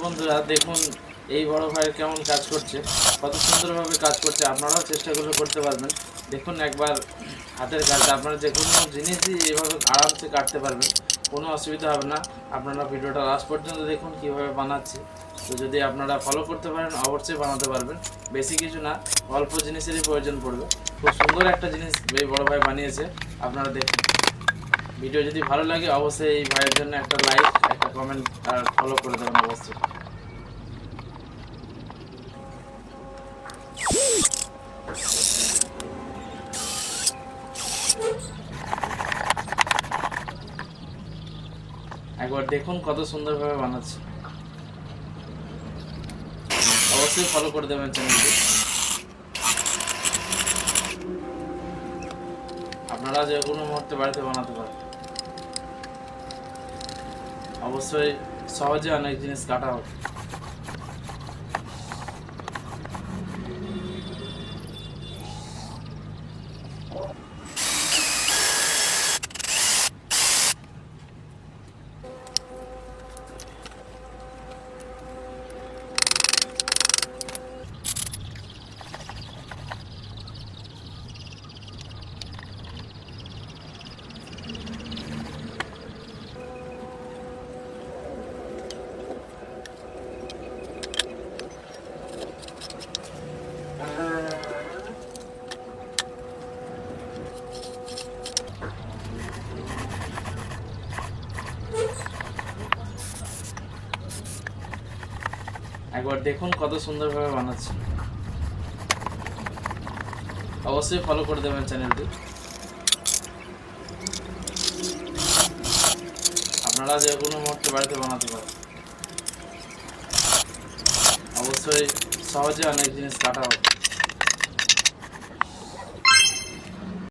বন্ধুরা দেখুন এই বড় ভাই কেমন কাজ করছে, কত সুন্দরভাবে কাজ করছে। আপনারাও চেষ্টা করতে পারবেন। দেখুন একবার হাতের কাজ, আপনারা যে কোনো জিনিসই এইভাবে আরামসে কাটতে পারবেন, কোনো অসুবিধা হবে না। আপনারা ভিডিওটা লাস্ট পর্যন্ত দেখুন কীভাবে বানাচ্ছি। তো যদি আপনারা ফলো করতে পারেন অবশ্যই বানাতে পারবেন। বেশি কিছু না, অল্প জিনিসেরই প্রয়োজন পড়বে। খুব সুন্দর একটা জিনিস এই বড় ভাই বানিয়েছে, আপনারা দেখুন। ভিডিও যদি ভালো লাগে অবশ্যই এই ভাইয়ের জন্য একটা লাইক, একটা কমেন্ট আর ফলো করে দেবেন অবশ্যই। একবার দেখুন কত সুন্দরভাবে বানাচ্ছে, অবশ্যই ফলো করে দেবেন চ্যানেলটি। আপনারা যে কোনো মুহূর্তে বাড়িতে বানাতে পারেন। অবশ্যই সহজে অনেক জিনিস কাটা হবে। একবার দেখুন কত সুন্দরভাবে বানাচ্ছে, অবশ্যই ফলো করে দেবেন চ্যানেলটি। আপনারা যে কোনো মুহূর্তে বাড়িতে বানাতে পারেন। অবশ্যই সহজে অনেক জিনিস কাটা হবে।